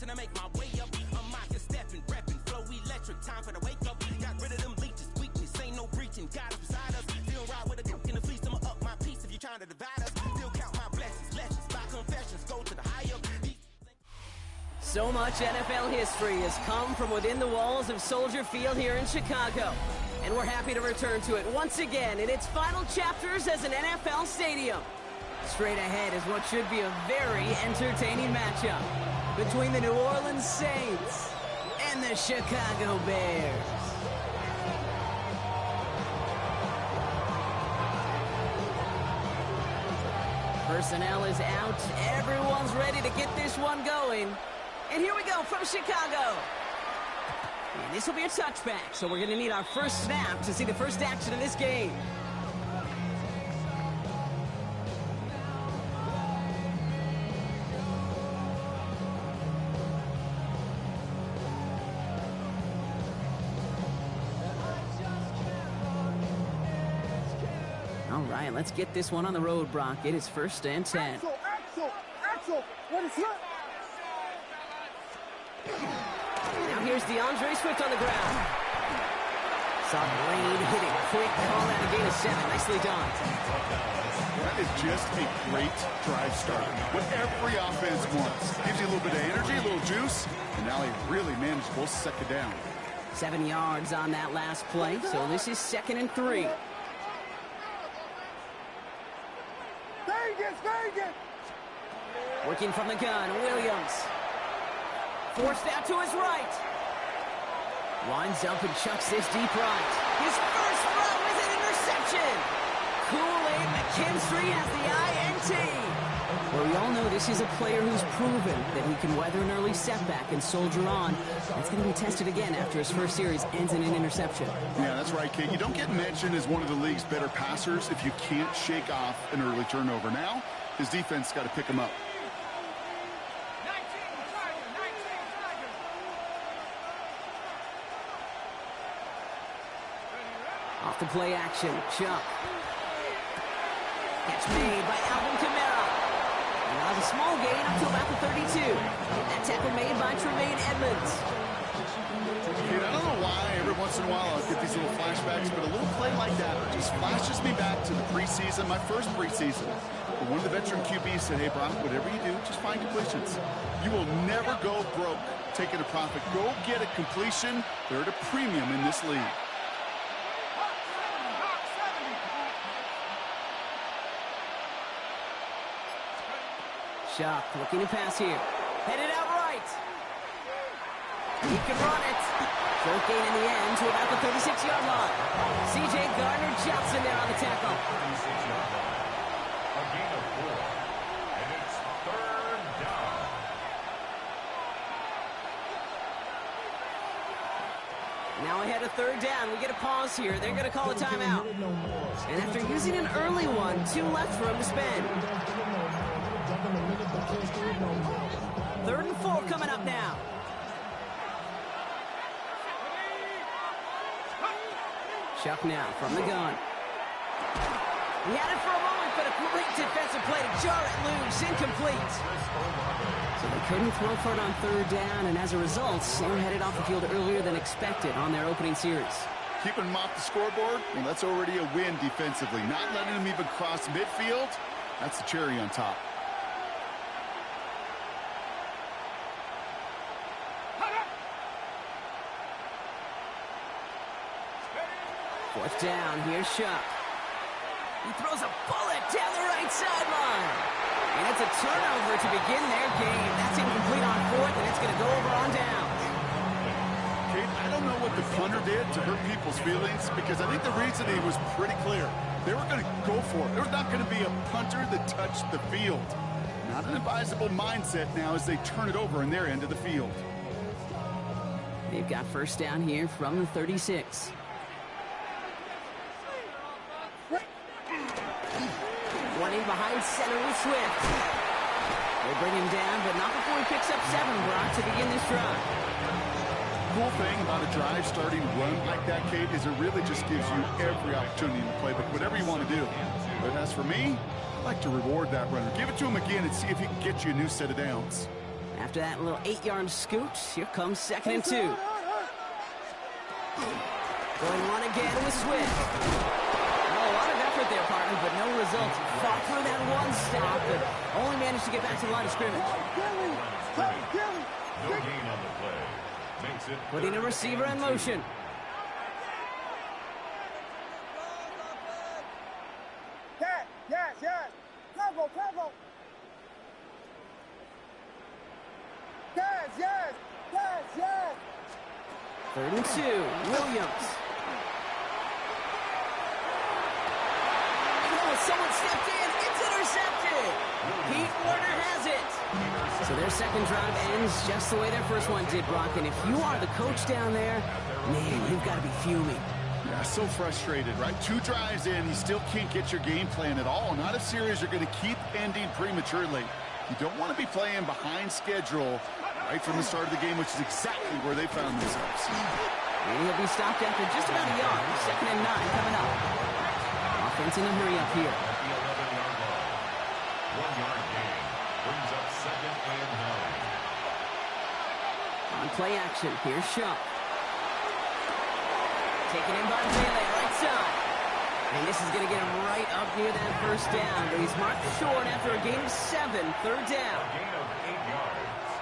finna make my way up. I'm mocking, stepping, repping, flow electric. Time for the wake up. Got rid of them leeches, weakness, ain't no breaching. God up beside us. Feel right with a cook in the fleece. I'ma up my piece if you trying to divide us. Still count my blessings, lessons, by confessions. Go to the high up. So much NFL history has come from within the walls of Soldier Field here in Chicago. And we're happy to return to it once again in its final chapters as an NFL stadium. Straight ahead is what should be a very entertaining matchup between the New Orleans Saints and the Chicago Bears. Personnel is out. Everyone's ready to get this one going. And here we go from Chicago. And this will be a touchback, so we're going to need our first snap to see the first action of this game. All right, let's get this one on the road, Brock. It is 1st and 10. Axel, what is that? Now here's DeAndre Swift on the ground. Saw Blade hit it quick, call that a gain of 7. Nicely done. That is just a great drive start. What every offense wants. Gives you a little bit of energy, a little juice, and now he really managed both second down. 7 yards on that last play, so this is 2nd and 3. Vegas! Working from the gun, Williams. Forced out to his right. Winds up and chucks this deep right. His first throw is an interception. Kool-Aid McKinstry has the INT. Well, we all know this is a player who's proven that he can weather an early setback and soldier on. That's going to be tested again after his first series ends in an interception. Yeah, that's right, Kate. You don't get mentioned as one of the league's better passers if you can't shake off an early turnover. Now, his defense got to pick him up. Off the play action, Chuck. Catch made by Alvin Kamara. And now a small gain up to about the 32. That tackle made by Tremaine Edmonds. Kate, I don't know why every once in a while I'll get these little flashbacks, but a little play like that just flashes me back to the preseason, my first preseason. But one of the veteran QBs said, hey, Brock, whatever you do, just find completions. You will never go broke taking a profit. Go get a completion. They're at a premium in this league. Schuck looking to pass here. Headed out right. He can run it. Short gain in the end to about the 36-yard line. C.J. Gardner-Johnson there on the tackle. A gain of 4. And it's 3rd down. Now ahead of 3rd down. We get a pause here. They're going to call a timeout. And after using an early one, 2 left for him to spend. 3rd and 4 coming up now. Chuck now from the gun. He had it for a moment, but a great defensive play to jar it loose. Incomplete. So they couldn't throw for it on 3rd down, and as a result, they were headed off the field earlier than expected on their opening series. Keeping them off the scoreboard, well, that's already a win defensively. Not letting them even cross midfield, that's the cherry on top. 4th down, here's Schuck. He throws a bullet down the right sideline. And it's a turnover to begin their game. That's incomplete on 4th, and it's going to go over on down. Kate, I don't know what the punter did to hurt people's feelings, because I think the reasoning was pretty clear. They were going to go for it. There was not going to be a punter that touched the field. Not an advisable mindset now as they turn it over in their end of the field. They've got 1st down here from the 36. One in behind center with Swift. They bring him down, but not before he picks up 7, Brock, to begin this drive. Cool thing about a drive starting run like that, Kate, is it really just gives you every opportunity to play, but whatever you want to do. But as for me, I'd like to reward that runner. Give it to him again and see if he can get you a new set of downs. After that little 8-yard scoot, here comes 2nd and 2. Going on again with Swift. Well, a lot of effort there, partner, but no results. Fought through that one stop, but only managed to get back to the line of scrimmage. No gain on the play. Makes it Putting a receiver in motion. Yes. Cover. Yes. 3rd and 2, Williams. Oh, someone stepped in. It's intercepted. Pete Warner has it. So their second drive ends just the way their first one did, Brock. And if you are the coach down there, man, you've got to be fuming. Yeah, so frustrated, right? 2 drives in, you still can't get your game plan at all. Not a series you're going to keep ending prematurely. You don't want to be playing behind schedule right from the start of the game, which is exactly where they found themselves. He'll be stopped after just about a yard. 2nd and 9 coming up. Offense in a hurry up here. at the 11-yard line. 1-yard gain brings up 2nd and 9. On play action, here's Shaw. Taken in by Bailey, right side. And this is going to get him right up near that first down. But he's marked short after a gain of 7, 3rd down. A gain of 8 yards.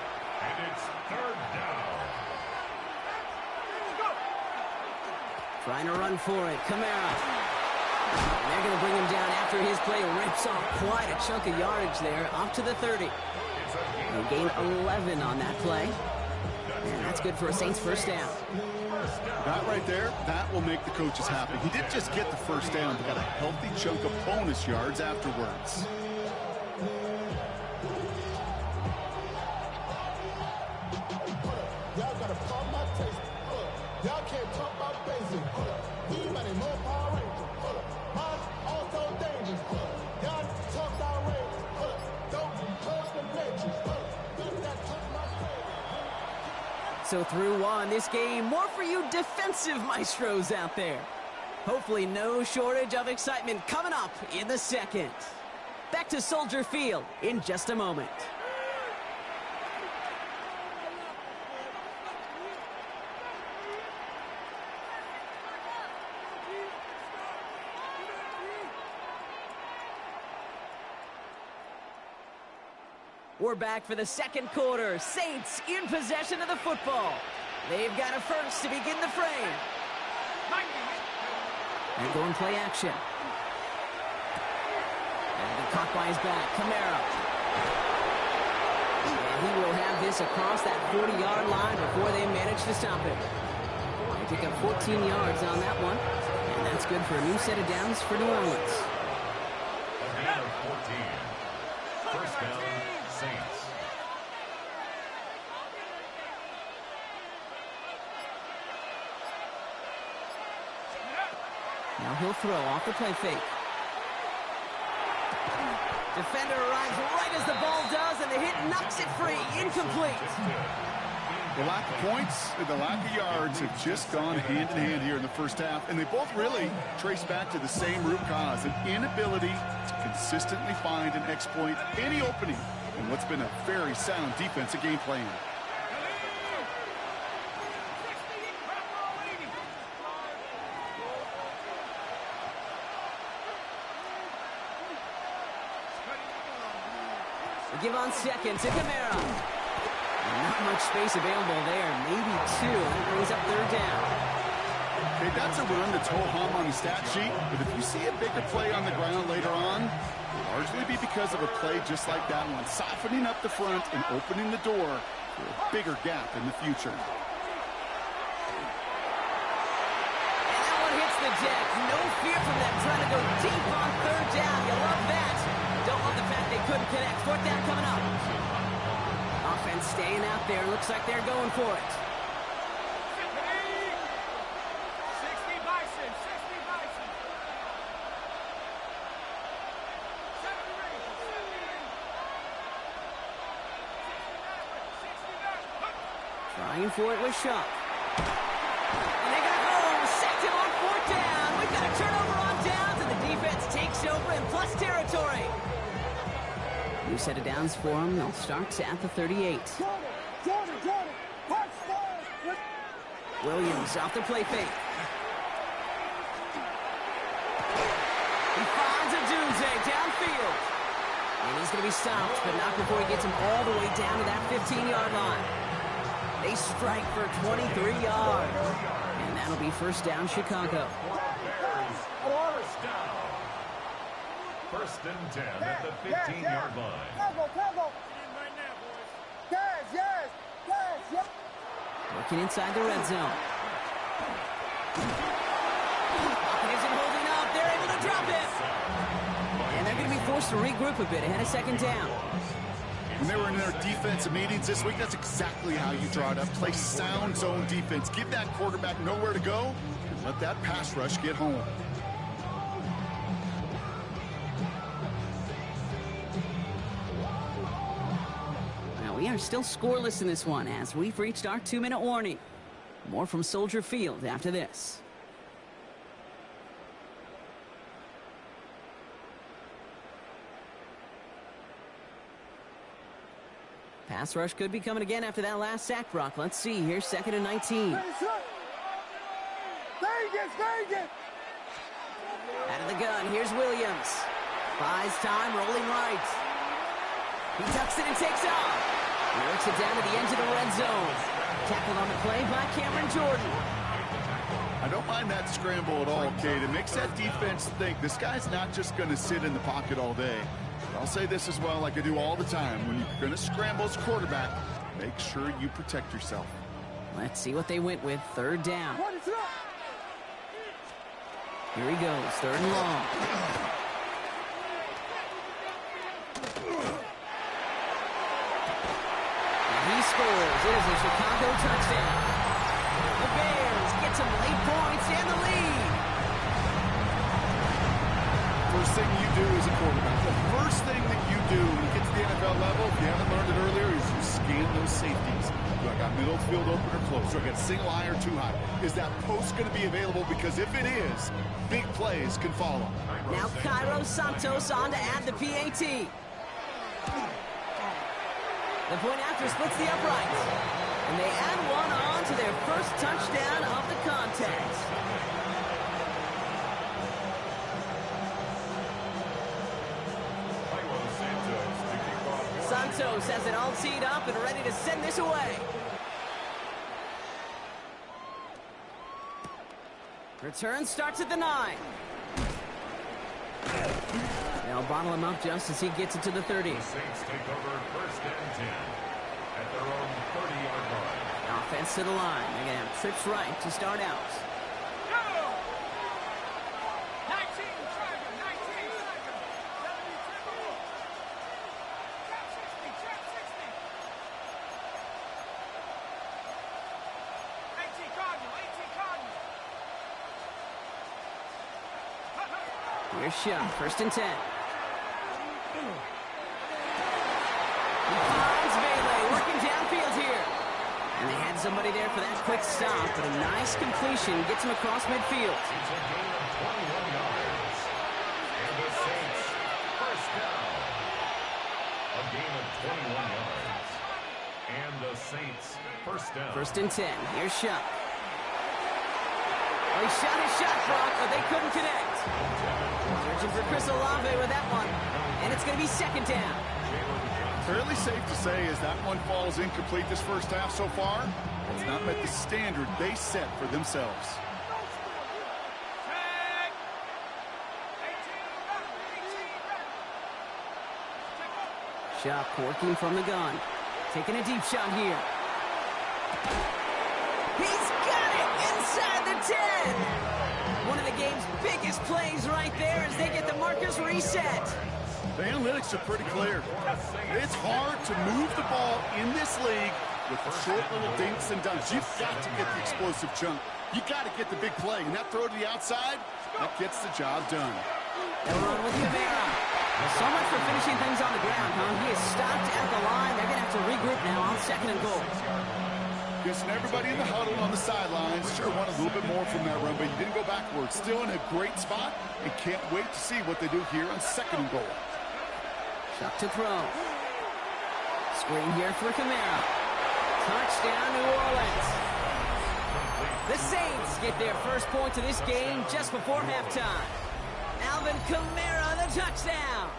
And it's 3rd down. Trying to run for it, Kamara. And they're going to bring him down after his play rips off quite a chunk of yardage there, up to the 30. A gain 11 on that play. And that's good for a Saints first down. That right there, that will make the coaches happy. He didn't just get the first down, but got a healthy chunk of bonus yards afterwards. Y'all gotta pump my taste. Y'all can't talk about basic. Anybody more Power Ranger? Mine also dangerous. Y'all talk outrageous. Don't touch the matches. That took my taste. So through one, this game, more for you defensive maestros out there. Hopefully no shortage of excitement coming up in the second. Back to Soldier Field in just a moment. We're back for the second quarter. Saints in possession of the football. They've got a first to begin the frame. And going play action. And caught by his back, Kamara. And he will have this across that 40-yard line before they manage to stop it. They pick up 14 yards on that one. And that's good for a new set of downs for New Orleans. A gain of 14. First down, Saints. Now he'll throw off the play fake. Defender arrives right as the ball does, and the hit knocks it free. Incomplete. The lack of points and the lack of yards have just gone hand in hand here in the first half, and they both really trace back to the same root cause, an inability to consistently find and exploit any opening in what's been a very sound defensive game plan. Give on second to Kamara. Not much space available there. Maybe 2. That brings up 3rd down. Okay, that's a run that's ho-hum on the stat sheet, but if you see a bigger play on the ground later on, it'll largely be because of a play just like that one, softening up the front and opening the door for a bigger gap in the future. And that one hits the deck. No fear from them trying to go deep on 3rd down. You love that. Don't love the fact they couldn't connect. 4th down coming up. Offense staying out there. Looks like they're going for it. 60 Bison. Trying for it with Shaw. And they got home. Sacked him on 4th down. We've got a turnover on downs, and the defense takes over in plus territory. New set of downs for them. They'll start at the 38. Jordan, touchdown! Williams off the play fake. He finds a Dunze downfield. And he's going to be stopped, but not before he gets him all the way down to that 15-yard line. They strike for 23 yards. And that'll be first down, Chicago. First and 10 at the 15-yard line. Tackle. Yes. Working inside the red zone. Pocket isn't holding up. They're able to drop it. And they're going to be forced to regroup a bit ahead of second down. When they were in their defensive meetings this week, that's exactly how you draw it up. Play sound zone defense. Give that quarterback nowhere to go and let that pass rush get home. We are still scoreless in this one as we've reached our 2-minute warning. More from Soldier Field after this. Pass rush could be coming again after that last sack, Brock. Let's see. Here's 2nd and 19. Vegas! Out of the gun, here's Williams. Buys time, rolling right. He tucks it and takes off. Works it down to the edge of the red zone. Tackled on the play by Cameron Jordan. I don't mind that scramble at all, Kate. It makes that defense think this guy's not just going to sit in the pocket all day. But I'll say this as well, like I do all the time. When you're going to scramble as quarterback, make sure you protect yourself. Let's see what they went with. 3rd down. Here he goes. 3rd and long. He scores. It is a Chicago touchdown. The Bears get some late points and the lead. First thing you do as a quarterback, the first thing that you do when you get to the NFL level, if you haven't learned it earlier, is you scan those safeties. Do I got middle field open or close? Do I got single high or too high? Is that post going to be available? Because if it is, big plays can follow. Now Cairo Santos on to add the PAT. The point after splits the uprights. And they add one on to their first touchdown of the contest. Santos has it all teed up and ready to send this away. Return starts at the 9. They'll bottle him up just as he gets it to the 30. The Saints take over first and 10 at their own 30-yard line. Offense to the line. They're going to have trips right to start out. Here's Shot, 1st and 10. He finds Bailey working downfield here. And they had somebody there for that quick stop, but a nice completion gets him across midfield. It's a gain of 21 yards. And the Saints first down. A gain of 21 yards. And the Saints first down. 1st and 10. Here's Shot. Well, he shot his shot, Brock, but they couldn't connect. Searching for Chris Olave with that one. And it's going to be 2nd down. Fairly safe to say as that one falls incomplete this first half so far, it's not met the standard they set for themselves. Shot working from the gun. Taking a deep shot here. He's got it inside the 10. One of the game's biggest plays right there as they get the markers reset. The analytics are pretty clear. It's hard to move the ball in this league with the short little dinks and dunks. You've got to get the explosive chunk. You got to get the big play. And that throw to the outside, that gets the job done. They'll run with Camara. So much for finishing things on the ground, huh? He is stopped at the line. They're going to have to regroup now on 2nd and goal. Guessing everybody in the huddle on the sidelines sure want a little bit more from that run, but you didn't go backwards. Still in a great spot and can't wait to see what they do here on 2nd and goal. Shot to throw. Screen here for Camara. Touchdown, New Orleans. The Saints get their first point of this game just before halftime. Alvin Kamara, the touchdown.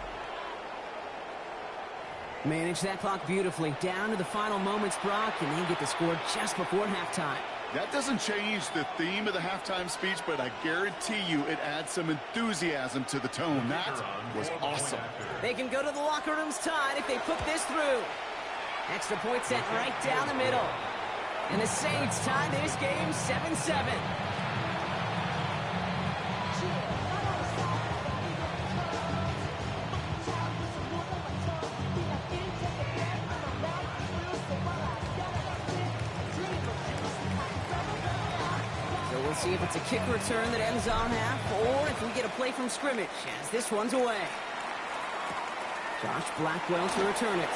Manage that clock beautifully. Down to the final moments, Brock, and they get the score just before halftime. That doesn't change the theme of the halftime speech, but I guarantee you it adds some enthusiasm to the tone. That was awesome. They can go to the locker rooms tied if they put this through. Extra point sent right down the middle. And the Saints tie this game 7-7. So we'll see if it's a kick return that ends on half, or if we get a play from scrimmage as this one's away. Josh Blackwell to return it.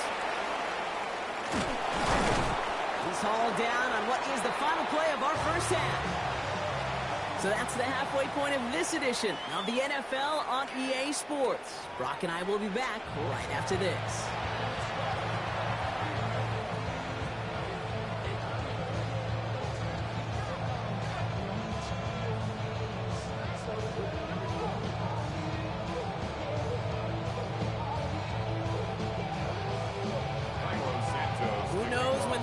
He's hauled down on what is the final play of our first half. So that's the halfway point of this edition of the NFL on EA Sports. Brock and I will be back right after this.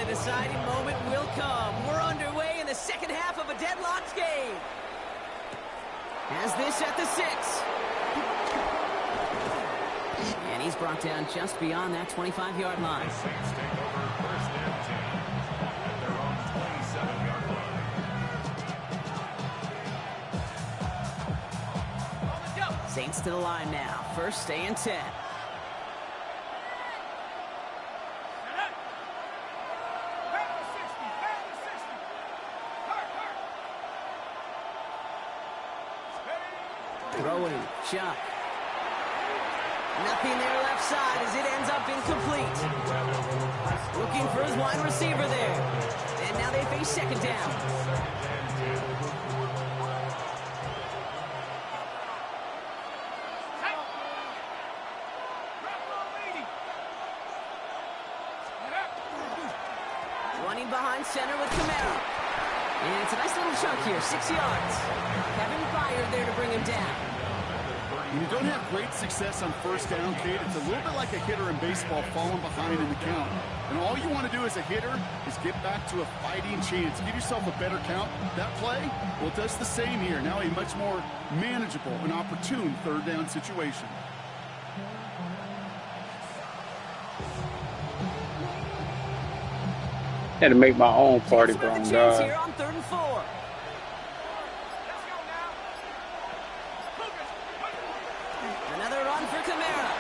Deciding moment will come. We're underway in the second half of a deadlocked game. Has this at the 6. And he's brought down just beyond that 25-yard line. The Saints take over first and 10 at their own 27-yard line. Saints to the line now. First and 10. Throwing, Chuck. Nothing there left side as it ends up incomplete. Looking for his wide receiver there. And now they face second down. Running behind center with Camara. And it's a nice little chunk here, 6 yards. Kevin Byard there to bring him down. When you don't have great success on first down, Kate, it's a little bit like a hitter in baseball falling behind in the count. And all you want to do as a hitter is get back to a fighting chance. Give yourself a better count. That play, well, it does the same here. Now a much more manageable and opportune third down situation. Had to make my own party, bro. Here on 3rd and 4. Another run for Camara.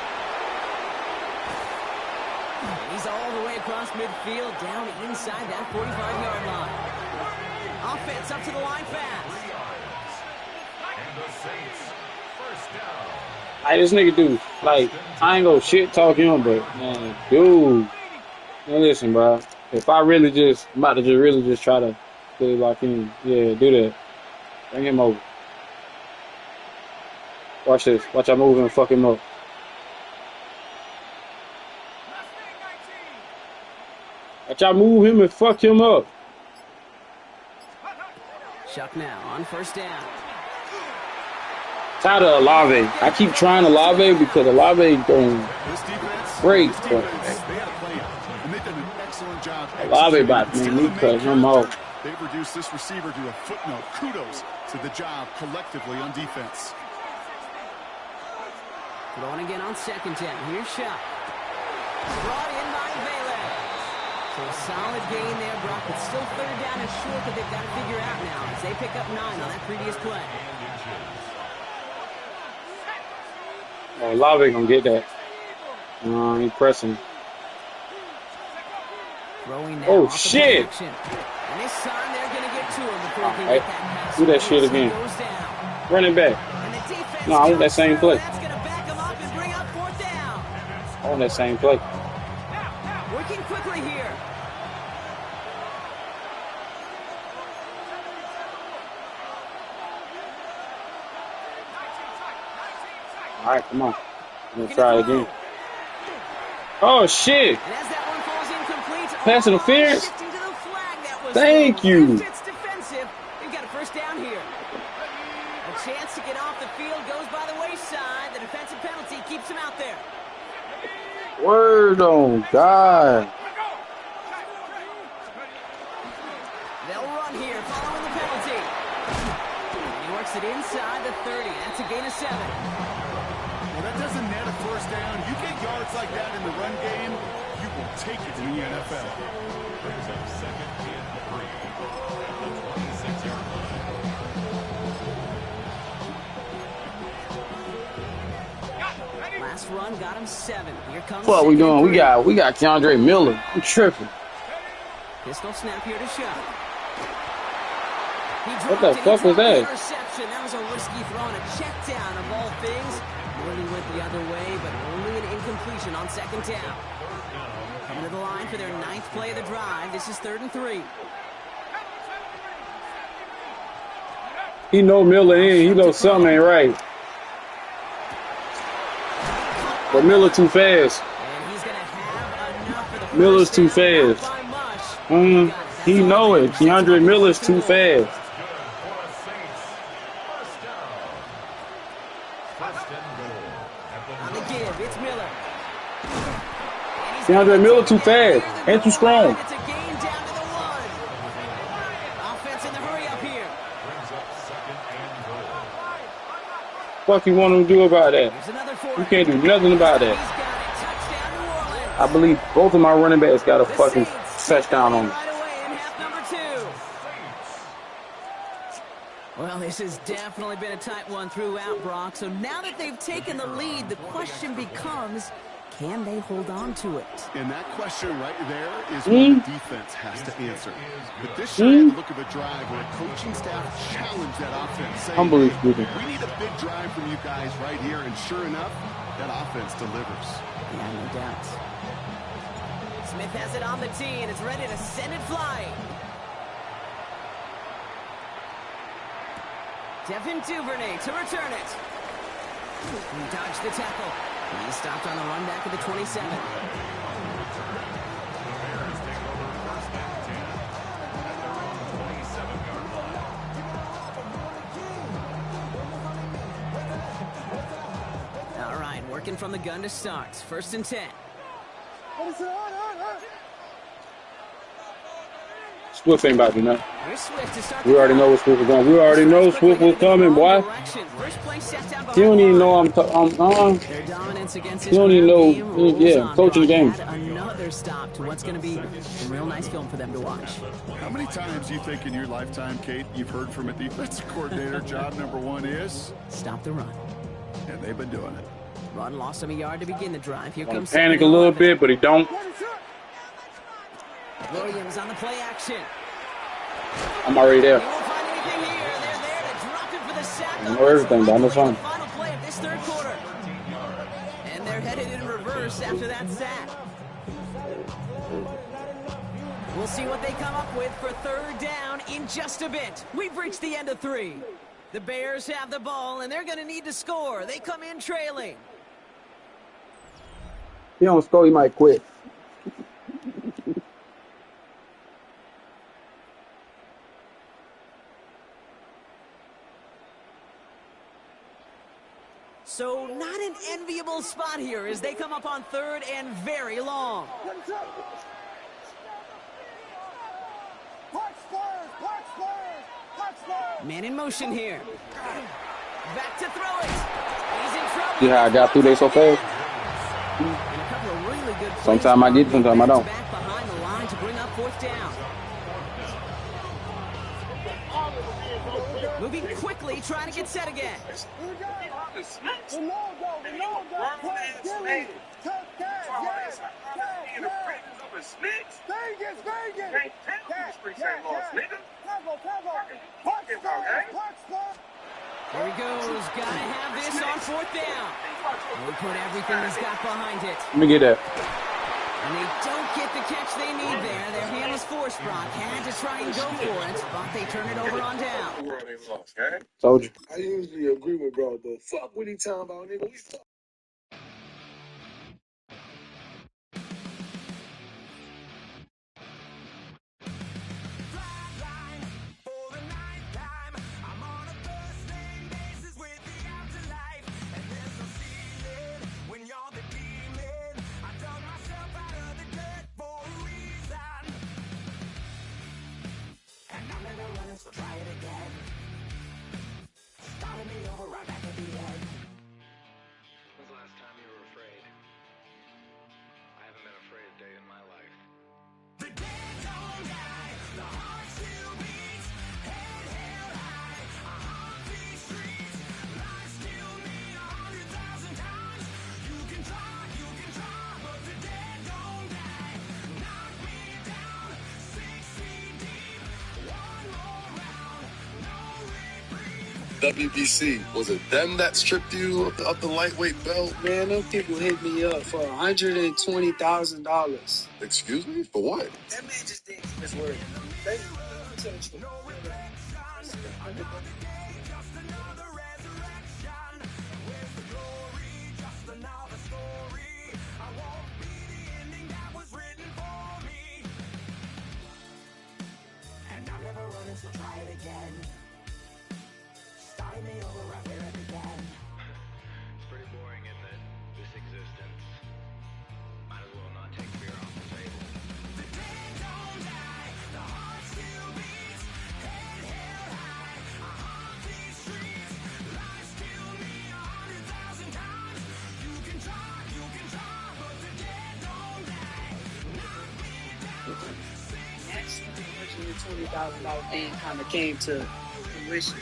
And he's all the way across midfield, down inside that 45-yard line. Offense up to the line fast. And the Saints first down. Hey, this nigga do, like, I ain't gonna shit talk him, but, man, dude. Now listen, bro. If I really just, I'm about to just really just try to really lock in. Yeah, do that. Bring him over. Watch this. Watch I move him and fuck him up. Watch I move him and fuck him up. Chuck now on first down. Tired of Olave. I keep trying Olave because Olave don't break. But Olave about me. He cut him off. They've reduced this receiver to a footnote. Kudos to the job collectively on defense. Throwing again on second down. Here's Chuck. Brought in by Vela. So a solid gain there, Brock. It's still third down and short that they've got to figure out now as they pick up 9 on that previous play. Oh, Olave gonna get that. He pressing. Oh shit! And this time they're gonna get to him before he can get that pass. Do that shit again. Running back. No, I want that same play. That's gonna back him up and bring up 4th down. I want that same play. Working quickly here. All right, come on. I'm gonna try it again. Oh shit! And as that one falls pass interference. Shifting to the flag. That was Thank slow. you. If it's defensive, they've got a first down here. A chance to get off the field goes by the wayside. The defensive penalty keeps him out there. Word on God. They'll run here following the penalty. He works it inside the 30. That's a gain of 7. Well, that doesn't net a first down. You get yards like that in the run game, you will take it in the NFL. Brings up second and 3 at the 26-yard line. Last run got him 7. Here comes What we second and doing? 3. We got Keandre Miller. I'm tripping. Pistol snap here to shot. What the fuck was that? Interception. That was a risky throw and a check down of all things. Nearly went the other way, but only an incompletion on second down. Coming to the line for their 9th play of the drive. This is 3rd and 3. He know Miller in. He knows something ain't right. But Miller too fast. And he's going to have enough for the Miller's first too down. fast. Not by much. He know it. Keandre Miller's too fast. On the give, it's Miller. Keandre Miller too fast. Ain't too strong. It's a gain down to the 1. Offense in the hurry up here. What you want him to do about that? There's another 4. You can't do nothing about that. He's got it. Touchdown, New Orleans. I believe both of my running backs got a The fucking Saints touchdown on them. right away in half number 2. Well, this has definitely been a tight one throughout, Brock. So now that they've taken the lead, the question becomes, can they hold on to it? And that question right there is what the defense has to answer. But this should have the look of a drive where a coaching staff challenged that offense, saying, Humbly hey, speaking. we need a big drive from you guys right here. And sure enough, that offense delivers. Yeah, no doubt. Smith has it on the tee, and it's ready to send it flying. Devin Duvernay to return it. He dodged the tackle. He stopped on the run back of the 27. All right, working from the gun to start. 1st and 10. Swift ain't about to do nothing. Here's Swift to start We already know what Swift was going. We already know Swift was coming, boy. He don't even know I'm Their dominance against he don't even know. Yeah, on. coaching the game. Add another stop to what's going to be a real nice film for them to watch. How many times do you think in your lifetime, Kate, you've heard from a defensive coordinator, job number 1 is? Stop the run. And they've been doing it. Run lost him a yard to begin the drive. Here comes Panic a little bit, but he don't. Williams on the play action. I'm already there. They won't find anything here. They're there to drop it for the sack. I know everything, but I know something. Final play of this 3rd quarter. And they're headed in reverse after that sack. We'll see what they come up with for 3rd down in just a bit. We've reached the end of 3. The Bears have the ball, and they're going to need to score. They come in trailing. He don't score, he might quit. So not an enviable spot here as they come up on 3rd and very long. Man in motion here. Back to throw it. He's in trouble. See how I got through there so fast? And a couple of really good plays. Sometimes I get it, sometimes I don't. Back behind the line to bring up 4th down. Moving quickly, trying to get set again. Here he goes. Gotta have this on 4th down. He'll put everything he's got behind it. Let me get that. And they don't get the catch they need there. Their hand was forced, Brock. Had to try and go for it, but they turn it over on down. Told you. I usually agree with bro, but fuck what he talking about, nigga. We so try it again. Started me over right back at the end. When's the last time you were afraid? I haven't been afraid a day in my life. The dead don't die, the heart still beats, head held high, I haunt these streets, lies kill me 100,000 times. You can try, but the dead don't die. Knock me down, 6 feet deep, one more round, no reprieve. WBC, was it them that stripped you of the lightweight belt? Man, them people hit me up for $120,000. Excuse me? For what? That man just did his word. Thank you. Just another resurrection. Where's the glory? Just another story. I won't be the ending that was written for me. And I'm never running, so try it again. Starting me over right where it began. It's pretty boring, isn't it? This existence. Might as well not take fear off the table. The dead don't die, the heart still beats, head held high, I haunt these streets, lies kill me 100,000 times. You can try, but the dead don't die. Knock me down, That's $120,000 thing kind of came to fruition.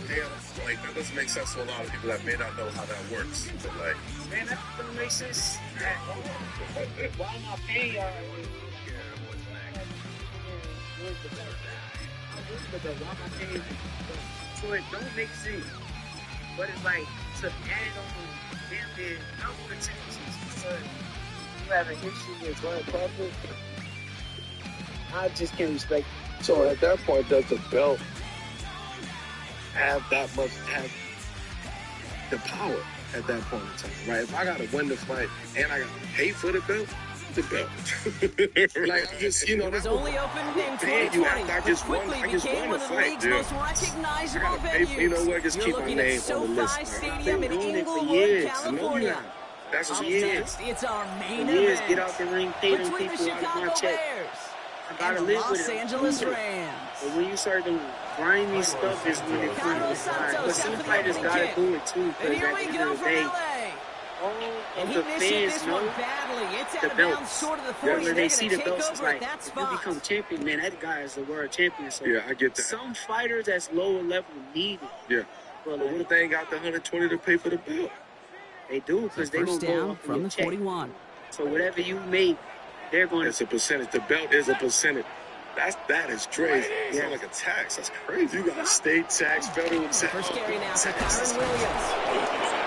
Damn, like, that doesn't make sense to a lot of people that may not know how that works. But, like, Man, that don't make sense. Why am I paying y'all? What's next? Why am I paying? So it don't make sense. But it's like to add on damn near double the taxes because you have an issue with blood pressure. I just can't respect it. so at that point, does the belt have the power at that point in time, right? If I gotta win the fight and I gotta pay for the belt, like, just, you know, It was only opened in paying 2020, you after I which just won. quickly I just became won one the of the fight, league's dude. most I recognizable gotta pay for, you know venues. what? Just You're keep my looking name at on the SoFi list, man. Stadium in I've been doing it for Inglewood, years. I know you California. have. That's Up what years. next, it's our main Years, event get out the ring, pay them between the people out of my Chicago check. Bears I and gotta the live with Los it. Angeles Rams. But when you start doing grimy stuff, is when it Carlos comes. Santos But some after the fighters opening gotta kick. do it too, And because here at we the end go of the from day, LA. all And of he the missed fans this know one badly. It's the out of bounds belts. short of the Yeah, 40. when They're they going see to the take belts, it's over at like, that if you spot. become champion, man, that guy is the world champion. So Yeah, I get that. some fighters that's lower level need it. Yeah. But But what if they ain't got the 120 to pay for the belt? they do, because they First gonna go down off of from your the check. 41. So whatever you make, they're going It's to. a percentage. The belt is a percentage. That is crazy. It's Yeah. not like a tax. That's crazy. You got state tax, federal tax. First carry now for Kyron Williams.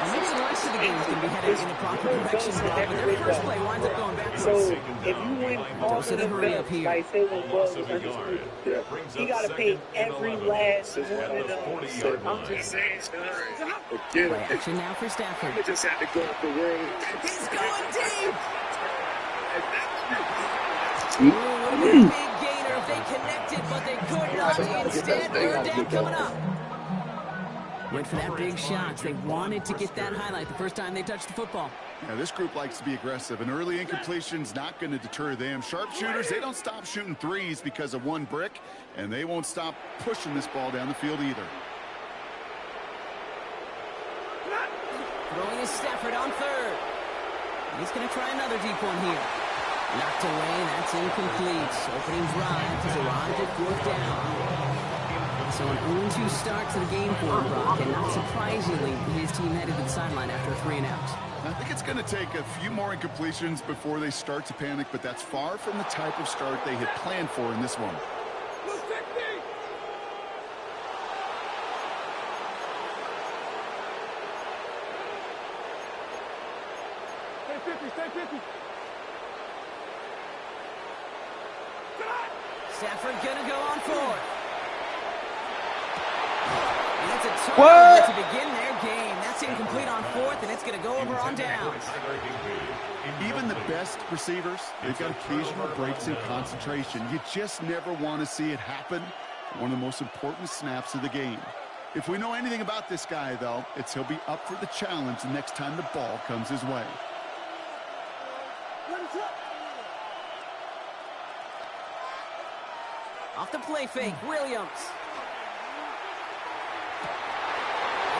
And maybe the rest of the game is going to be headed in the proper direction, Bob, but their first play winds up going backwards. So if you win all Dose of of the the hurry up belts, here. like say when Bud was undisputed, Yeah. he got to pay every last one of them. I'm just saying, Forget Play it. action now for Stafford. I just had to go up the world. He's going deep. Ooh, would have been a big gainer if they connected, but they could not. Instead, third down coming up. Went for that big shot. They wanted to get that highlight the first time they touched the football. Yeah, this group likes to be aggressive, and early incompletion's not going to deter them. Sharpshooters, they don't stop shooting threes because of one brick, and they won't stop pushing this ball down the field either. Throwing is Stafford on third. He's going to try another deep one here. Knocked away, that's incomplete. Opening drive has arrived at fourth down. So an 0-2 start to the game for him, Brock, and not surprisingly, his team headed to the sideline after a 3-and-out. I think it's going to take a few more incompletions before they start to panic, but that's far from the type of start they had planned for in this one. Stay 50. Stafford gonna go on fourth. And it's a turnover to begin their game. That's incomplete on fourth, and it's gonna go over on downs. Even the best receivers, they've got occasional breaks in concentration. You just never want to see it happen. One of the most important snaps of the game. If we know anything about this guy, though, it's he'll be up for the challenge the next time the ball comes his way. Off the play fake, Williams.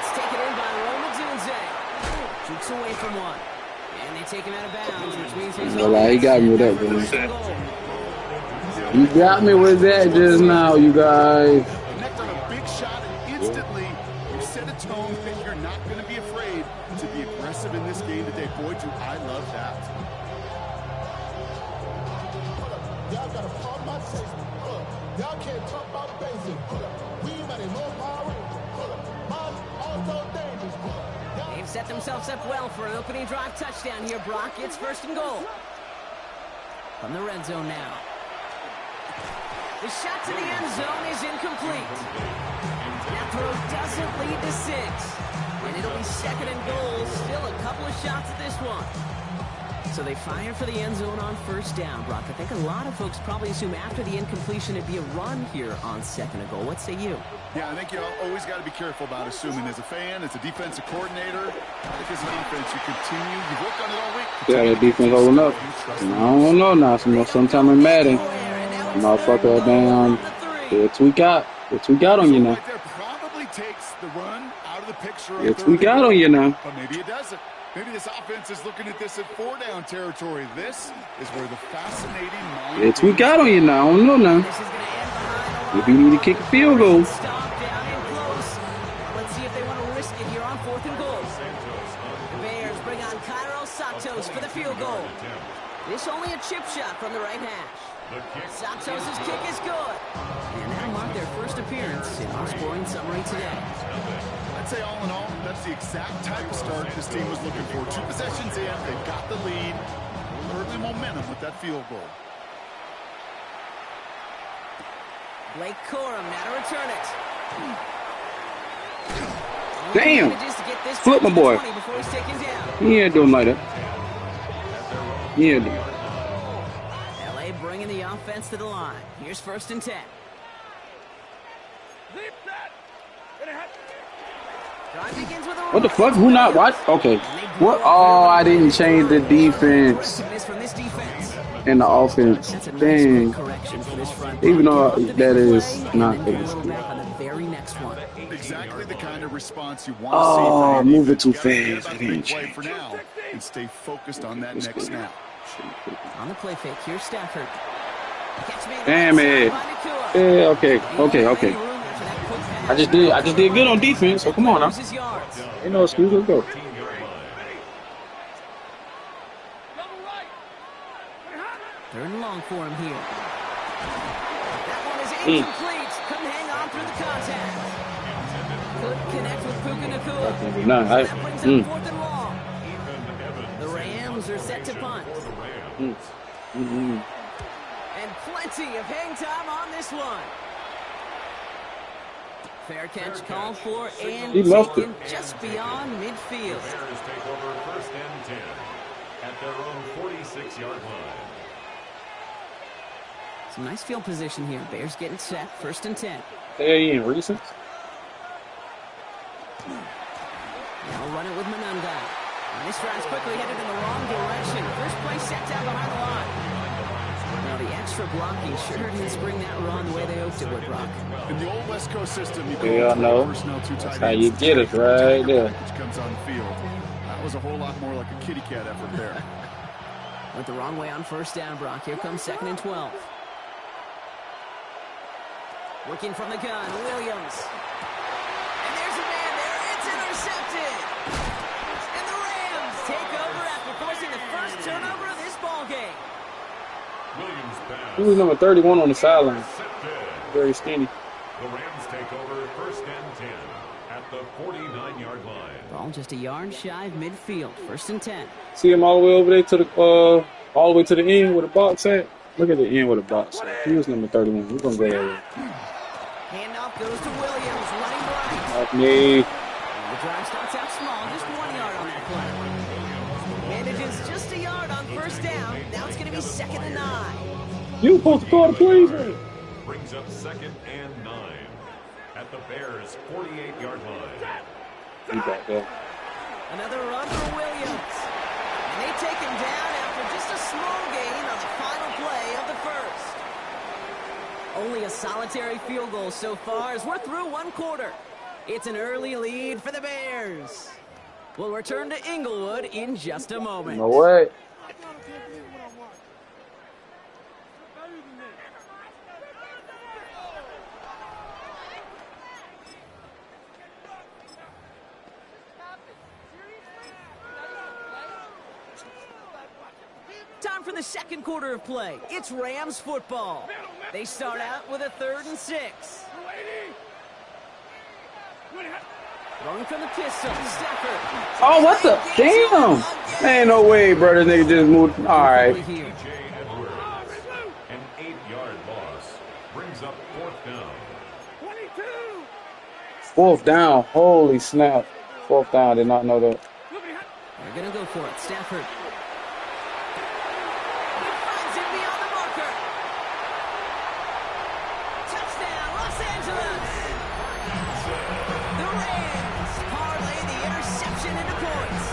It's taken in by Roma Dunze. Shoots away from one. And they take him out of bounds, which means he's Well, he got me with that, boy. You got me with that just now, you guys. Connect on a big shot, and instantly you set a tone that you're not going to be afraid to be aggressive in this game today. Boy, do I love that. Y'all gotta pump my chest. Y'all can't talk about basic. We mighty more Power Ranger. Man, also dangerous. They've set themselves up well for an opening drive touchdown here, Brock. It's first and goal. From the red zone now. The shot to the end zone is incomplete. That throw doesn't lead to 6. And it'll be second and goal. Still a couple of shots at this one. So they fire for the end zone on first down, Brock. I think a lot of folks probably assume after the incompletion it'd be a run here on second and goal. What say you? Yeah, I think you always got to be careful about assuming. As a fan, as a defensive coordinator, I think as a defense, you continue. You've worked on it all week. Yeah, that defense holding up. I don't know now. Sometime in Madden, motherfucker, damn, they'll tweak out. They'll tweak out on you now. Right there probably takes the run out of the picture. They'll tweak out on you now. But maybe it doesn't. Maybe this offense is looking at this at 4-down territory. This is where the fascinating mind. They'll tweak out on you now. I don't know now. If you need to kick a field goal. Let's see if they want to risk it here on fourth and goal. The Bears bring on Cairo Santos for the field goal. This only a chip shot from the right hash. Santos' kick is good. And that'll mark their first appearance in our scoring summary today. I'd say all in all, that's the exact type of start this team was looking for. 2 possessions in, they've got the lead. Early momentum with that field goal. Blake Corum now to return it. Damn. Flip my boy. He ain't doing like that. He ain't doing. LA bringing the offense to the line. Here's first and 10. What the fuck? Who not? What? Okay. What? Oh, I didn't change the defense and the offense. Dang. Even though that is not Exactly the kind of response you want to see. Oh, move it too fast. I didn't play change. for now and stay focused on that next snap. On the play fake, here's Stafford. Damn it. Yeah, okay. I just did good on defense, so come on now. Ain't no excuse, let's go. Third and long for him here. That one is incomplete. Couldn't hang on through the contact. Could connect with Puka Nacua. Nah, That brings up fourth and long. The Rams are set to punt. And plenty of hang time on this one. Fair catch called for and taken just beyond midfield. Bears take over first and 10 at their own 46-yard line. Some nice field position here. Bears getting set. First and 10. Hey, in recent. Now run it with Manunga. And this drive's quickly headed in the wrong direction. First play set down behind the line. Now the extra blocking sure didn't spring that run the way they hoped it would, Brock. In the old West Coast system, you know. That's how you get it right there. Which comes on the field. That was a whole lot more like a kitty cat effort there. Went the wrong way on first down, Brock. Here comes second and 12. Working from the gun, Williams. And there's a man there. It's intercepted. And the Rams take over after forcing the first turnover of this ball game. He was number 31 on the sideline. Very skinny. The Rams take over first and 10 at the 49-yard line. Ball just a yard shy of midfield. First and 10. See him all the way over there to the all the way to the end where the box at. Look at the end where the box at. He was number 31. We're gonna go that way. Handoff goes to Williams, running right. Like me. The drive starts out small, just 1 yard on that play. Manages just a yard on first down. Now it's going to be second and 9. You supposed to call the plays, man. Brings up second and 9 at the Bears' 48-yard line. He back there. Another run for Williams. And they take him down after just a small gain on the final play of the first. Only a solitary field goal so far as we're through one quarter. It's an early lead for the Bears. We'll return to Inglewood in just a moment. No way. Time for the second quarter of play. It's Rams football. They start out with a 3rd and 6. Throwing from the pistol, Stafford. Oh, what the? Damn. Ain't no way, bro. This nigga just moved. All right. An 8-yard loss brings up 4th down. 4th down. Holy snap. 4th down. I did not know that. They're going to go for it. Stafford. He finds him beyond the marker. Touchdown, Los Angeles. The Rams parlay the interception into points.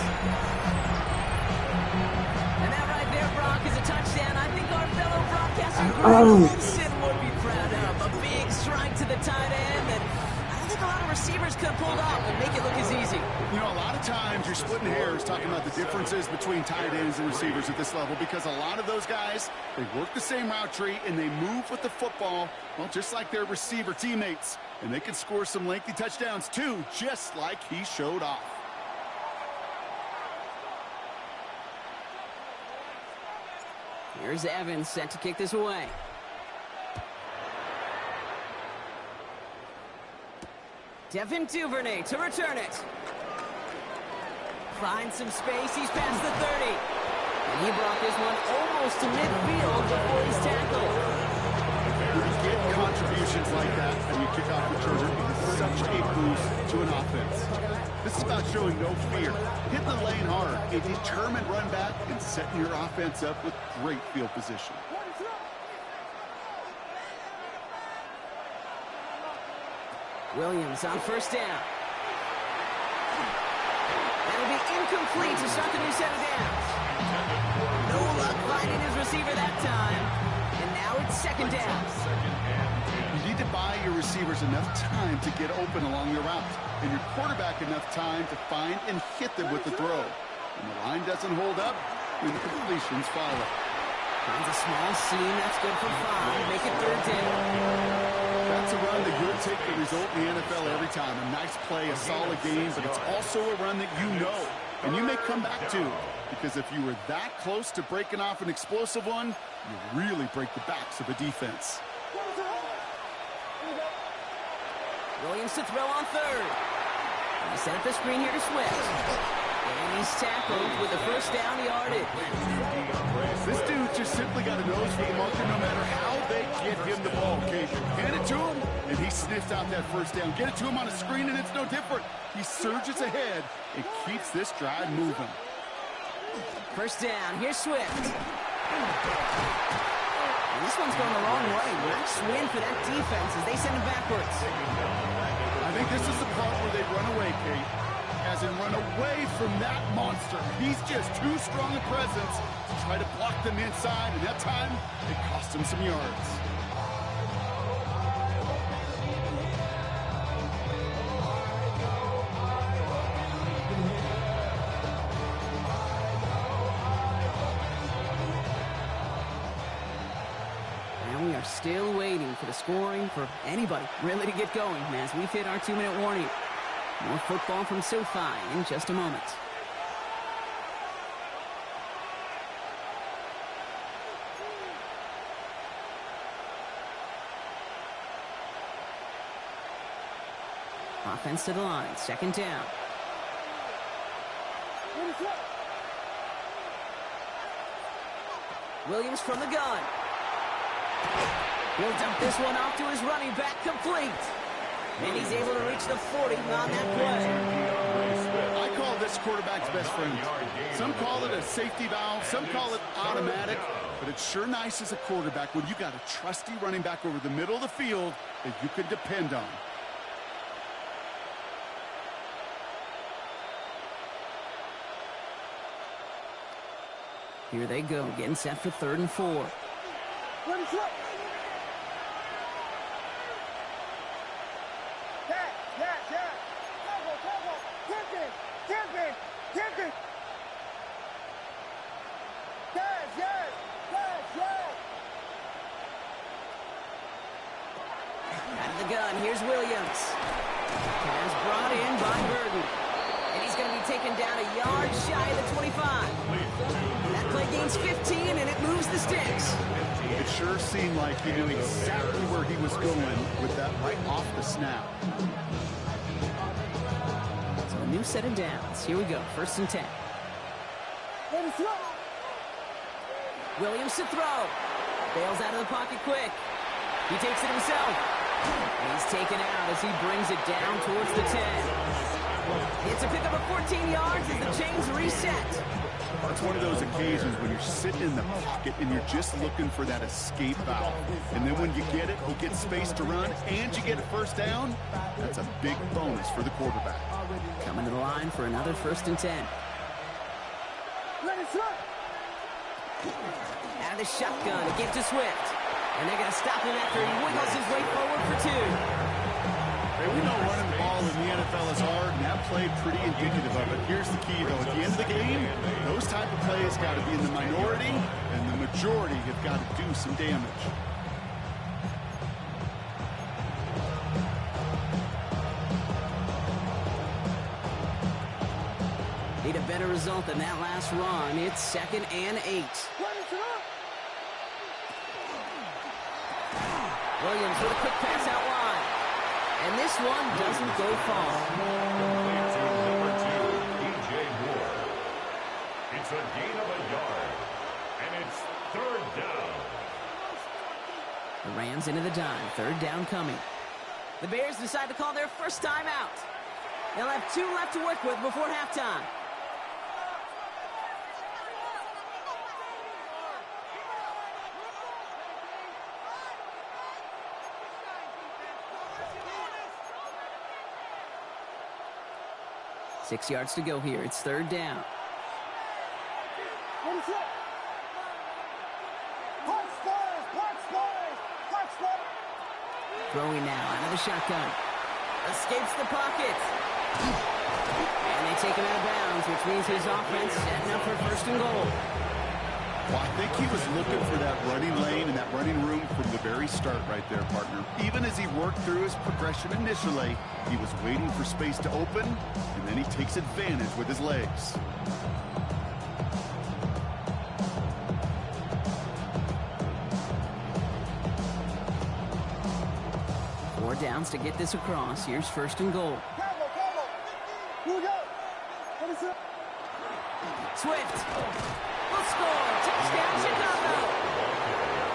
And that right there, Brock, is a touchdown. I think our fellow broadcaster Greg Olsen would be proud of. A big strike to the tight end that I don't think a lot of receivers could have pulled off and make it look as easy. You know, a lot of times you're splitting hairs talking about the differences between tight ends and receivers at this level because a lot of those guys, they work the same route tree and they move with the football, well, just like their receiver teammates. And they can score some lengthy touchdowns too, just like he showed off. Here's Evans set to kick this away. Devin Duvernay to return it. Finds some space. He's past the 30. And he brought this one almost to midfield before he's tackled. When you get contributions like that and you kick off returner, it is such a boost to an offense. This is about showing no fear. Hit the lane hard, a determined run back, and setting your offense up with great field position. Williams on 1st down. That'll be incomplete to start the new set of downs. No luck finding his receiver that time. And now it's 2nd down. You need to buy your receivers enough time to get open along your route, and your quarterback enough time to find and hit them with the throw. When the line doesn't hold up, incompletions follow. Finds a small seam. That's good for 5. Make it 3rd down. That's a run that you'll take the result in the NFL every time. A nice play, a solid game, but it's also a run that you know, and you may come back to. Because if you were that close to breaking off an explosive one, you really break the backs of a defense. Williams to throw on 3rd. He set up the screen here to Swift. And he's tackled with a 1st down yardage. This dude just simply got a nose for the marker no matter how they get him the ball, okay? Hand it to him, and he sniffs out that 1st down. Get it to him on a screen, and it's no different. He surges ahead and keeps this drive moving. 1st down. Here's Swift. And this one's going the wrong way. Nice win for that defense as they send it backwards. I think this is the part where they run away, Kate. As in run away from that monster. He's just too strong a presence to try to block them inside, and that time, it cost him some yards. And we are still waiting for the scoring for anybody really to get going as we've hit our 2-minute warning. More football from SoFi in just a moment. Offense to the line, 2nd down. Williams from the gun. He'll dump this one off to his running back, complete. And he's able to reach the 40 on that play. I call this quarterback's best friend. Some call it a safety valve, some call it automatic, but it's sure nice as a quarterback when you got a trusty running back over the middle of the field that you can depend on. Here they go, getting set for 3rd and 4. Out of the gun, here's Williams. Pass brought in by Burton. And he's going to be taken down a yard shy of the 25. That play gains 15, and it moves the sticks. It sure seemed like he knew exactly where he was going with that right off the snap. So a new set of downs. Here we go, 1st and 10. Williams to throw. Bails out of the pocket quick. He takes it himself. And he's taken out as he brings it down towards the 10. It's a pickup of 14 yards as the chains reset. It's one of those occasions when you're sitting in the pocket and you're just looking for that escape valve. And then when you get it, you get space to run, and you get a 1st down. That's a big bonus for the quarterback. Coming to the line for another 1st and 10. Out of the shotgun, a give to Swift. And they're going to stop him after he wiggles his way forward for 2. Hey, we know running the ball in the NFL is hard, and that play pretty indicative of it. Here's the key, though. At the end of the game, those type of plays got to be in the minority, and the majority have got to do some damage. Need a better result than that last run. It's 2nd and 8. Williams with a quick pass out wide. And this one doesn't go far. Number 2, DJ Moore. It's a gain of a yard. And it's 3rd down. The Rams into the dime. 3rd down coming. The Bears decide to call their first time out. They'll have 2 left to work with before halftime. Six yards to go here. It's 3rd down. Throwing now out of the shotgun. Escapes the pocket. And they take him out of bounds, which means his offense setting up for 1st and goal. Well, I think he was looking for that running lane and that running room from the very start right there, partner. Even as he worked through his progression initially, he was waiting for space to open, and then he takes advantage with his legs. Four downs to get this across. Here's 1st and goal. Swift will score. Touchdown, Chicago.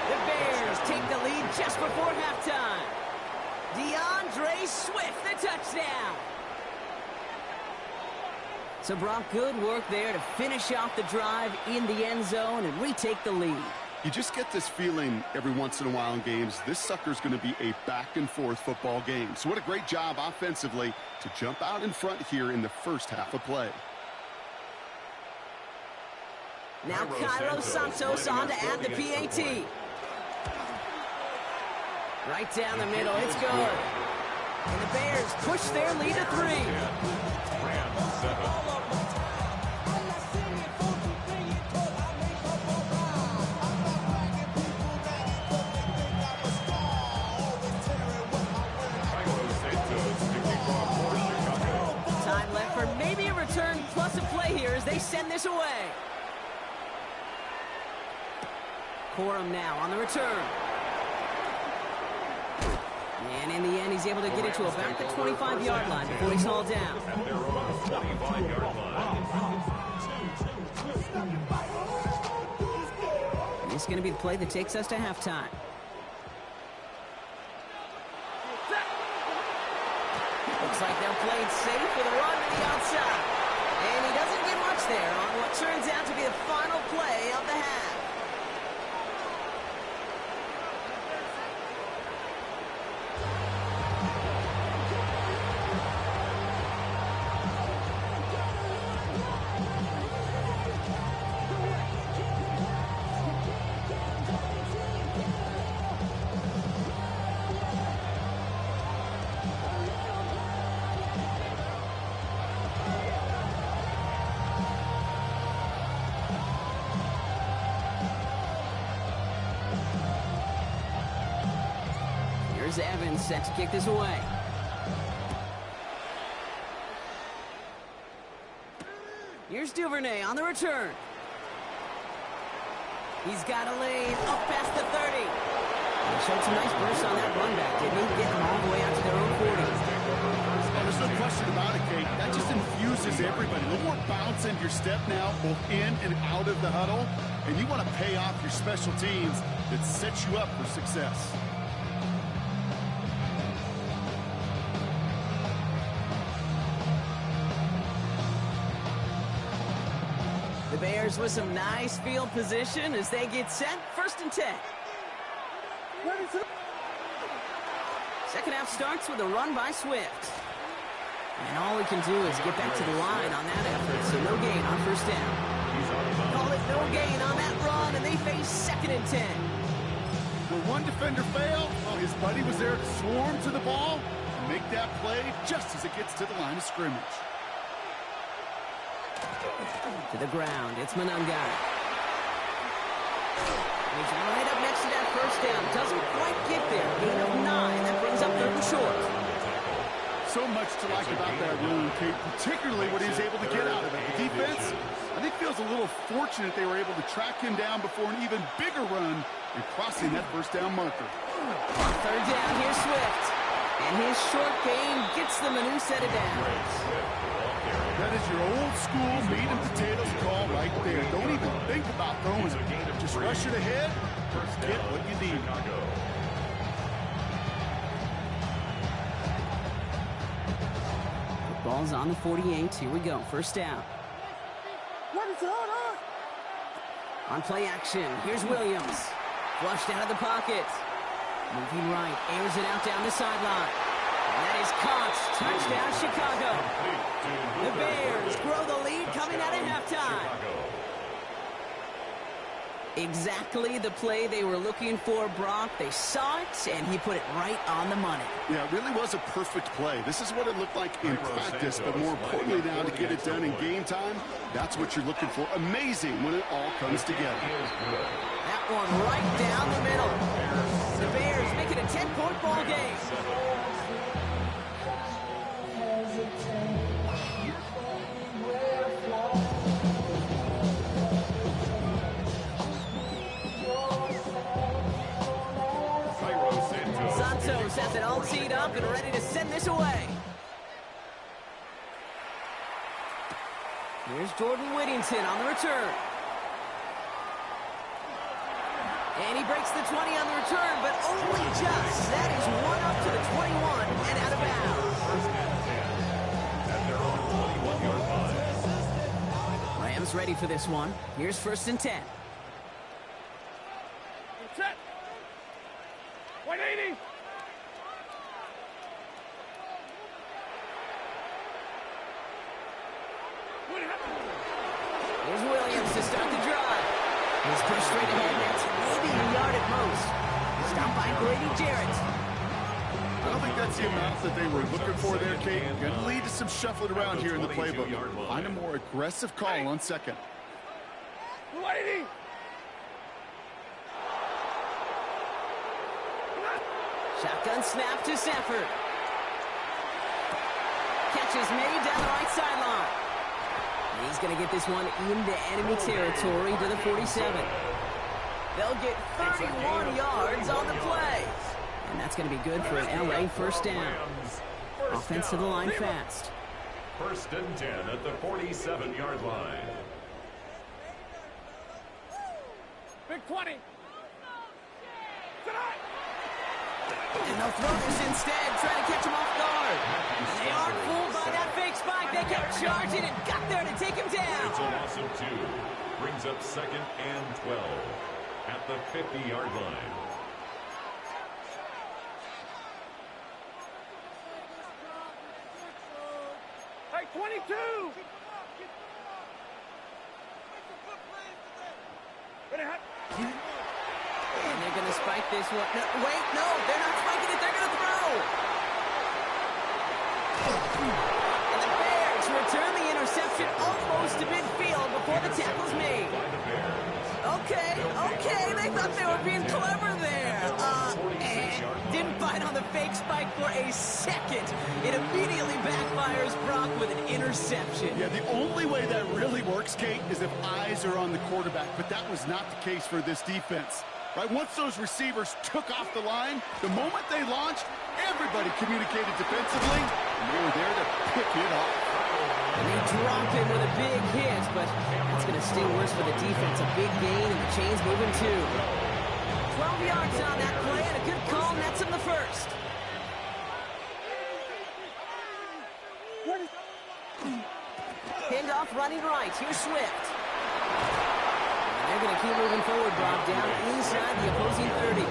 The Bears take the lead just before halftime. DeAndre Swift, the touchdown. So, Brock, good work there to finish off the drive in the end zone and retake the lead. You just get this feeling every once in a while in games, this sucker's going to be a back-and-forth football game. So what a great job offensively to jump out in front here in the first half of play. Now Cairo Santos on to add the PAT. Right down the middle, it's good. And the Bears push their lead to 3. Time left for maybe a return plus a play here as they send this away. Corum now on the return. And in the end, he's able to get it to about the 25-yard line before he's hauled down. At their own 25-yard line. And this is going to be the play that takes us to halftime. Looks like they'll play it safe with a run to the outside. And he doesn't get much there on what turns out to be the final play of the half. Here's Evans set to kick this away. Here's Duvernay on the return. He's got a lane up past the 30. He showed some nice bursts on that run back, didn't he? Getting them all the way out to their own 40. Oh, there's no question about it, Kate. That just infuses everybody. A little more bounce into your step now, both in and out of the huddle. And you want to pay off your special teams that sets you up for success. The Bears with some nice field position as they get set. 1st and 10. Second half starts with a run by Swift. And all he can do is get back to the line on that effort, so no gain on 1st down. Call it no gain on that run, and they face 2nd and 10. Where one defender failed, well, his buddy was there to swarm to the ball and make that play just as it gets to the line of scrimmage. To the ground, it's Monungai. He's right up next to that 1st down. Doesn't quite get there. Gain of 9. That brings up 3rd and short. So much to like about that run, Kate, particularly what he was able to get out of it. The defense, I think, feels a little fortunate they were able to track him down before an even bigger run and crossing that 1st down marker. 3rd down, here's Swift. And his short gain gets them a new set of downs. That is your old school meat and potatoes call right there. Don't even think about throwing it. Just rush it ahead, get what you need. Ball's on the 48. Here we go. 1st down. On play action, here's Williams. Flushed out of the pocket. Moving right, airs it out down the sideline. And that is caught. Touchdown, Chicago. The Bears grow the lead coming out of halftime. Exactly the play they were looking for, Brock. They saw it, and he put it right on the money. Yeah, it really was a perfect play. This is what it looked like in practice, but more importantly now to get it done in game time, that's what you're looking for. Amazing when it all comes together. That one right down the middle. The Bears make it a 10-point ball game. Santos has it all teed up and ready to send this away. Here's Jordan Whittington on the return. And he breaks the 20 on the return, but only just. That is one up to the 21 and out of bounds. Rams ready for this one. Here's 1st and 10. Set. 180. Here's Williams to start the drive. He's pushed straight ahead. That's maybe a yard at most. Stopped by Grady Jarrett. I don't think that's the amount that they were looking for there, Kate. Going to lead to some shuffling around here in the playbook. Find a more aggressive call on 2nd. 180. Shotgun snap to Sanford. Catch is made down the right sideline. He's going to get this one into enemy territory to the 47. They'll get 31 yards on the play. And that's going to be good for an LA 1st down. Offense to the line fast. 1st and 10 at the 47-yard line. Big 20. And they'll throw this instead, trying to catch him off guard. They aren't fooled by that fake spike. They kept charging and got there to take him down. It's a loss of 2. Brings up 2nd and 12 at the 50-yard line. Hey, 22. And they're going to spike this one. No, wait, no, they're not spiking it. They're going to throw. And the Bears return the interception almost to midfield before the tackle's made. Okay, they thought they were being clever there. And didn't bite on the fake spike for a second. It immediately backfires Brock with an interception. Yeah, the only way that really works, Kate, is if eyes are on the quarterback, but that was not the case for this defense. Right, once those receivers took off the line, the moment they launched, everybody communicated defensively, and they were there to pick it off. And they dropped him with a big hit, but that's going to sting worse for the defense. A big gain, and the chain's moving too. 12 yards on that play, and a good call nets him the first. Handoff running right. Here's Swift. They're going to keep moving forward, Brock, down inside the opposing 30.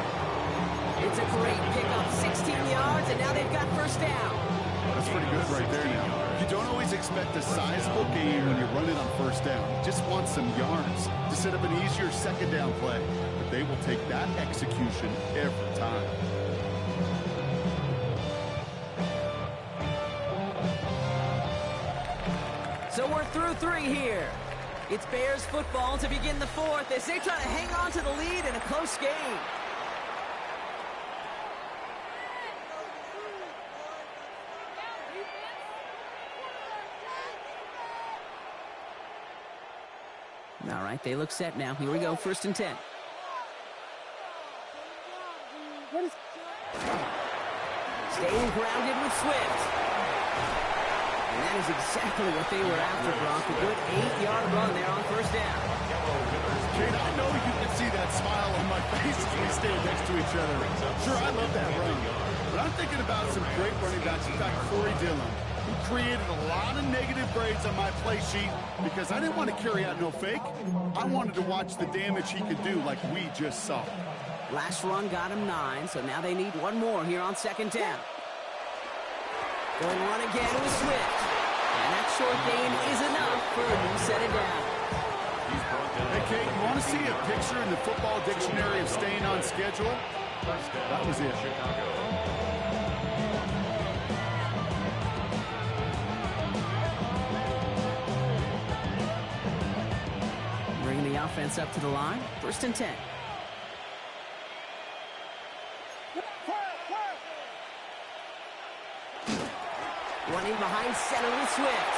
It's a great pickup, 16 yards, and now they've got first down. That's pretty good right there now. You don't always expect a sizable gain when you're running on first down. You just want some yards to set up an easier second down play. But they will take that execution every time. So we're through 3 here. It's Bears football to begin the 4th as they try to hang on to the lead in a close game. All right, they look set now. Here we go, 1st and 10. Staying grounded with Swift. And that is exactly what they were after, Brock. A good 8-yard run there on first down. Kate, I know you can see that smile on my face as we stand next to each other. Sure, I love that run. But I'm thinking about some great running backs. In fact, Corey Dillon, who created a lot of negative grades on my play sheet because I didn't want to carry out no fake. I wanted to watch the damage he could do like we just saw. Last run got him 9, so now they need one more here on 2nd down. Going run again with Swift. And that short gain is enough for a new set of down. Hey, Kate, you want to see a picture in the football dictionary of staying on schedule? That was it. Bringing the offense up to the line. 1st and 10. Running behind center with Swift.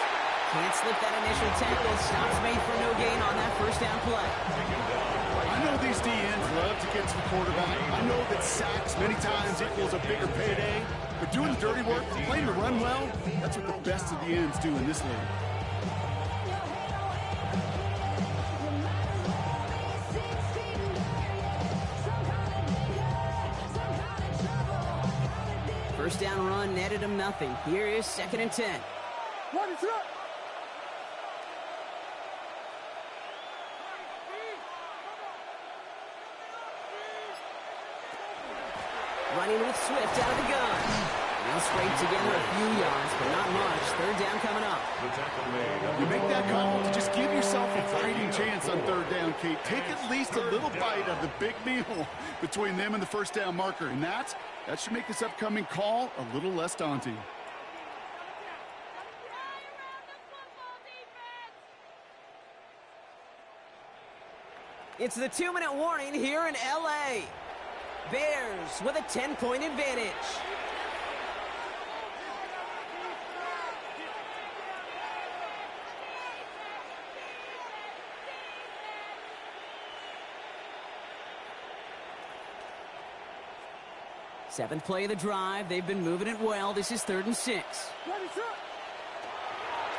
Can't slip that initial tackle. Stops made for no gain on that first down play. I know these DNs love to get to the quarterback. I know that sacks many times equals a bigger payday. But doing the dirty work, playing to run well, that's what the best of the ends do in this league. First down run netted him nothing. Here is 2nd and 10. Running with Swift out of the gun. They'll scrape together a few yards, but not much. 3rd down coming up. You make that call to just give yourself a fighting chance on 3rd down, Kate. Take at least a little bite of the big meal between them and the first down marker. And that should make this upcoming call a little less daunting. It's the 2-minute warning here in L.A. Bears with a 10-point advantage. Seventh play of the drive. They've been moving it well. This is 3rd and 6.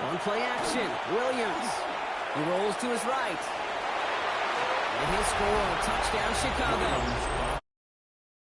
On play action. Williams. He rolls to his right. And he'll score. Touchdown, Chicago.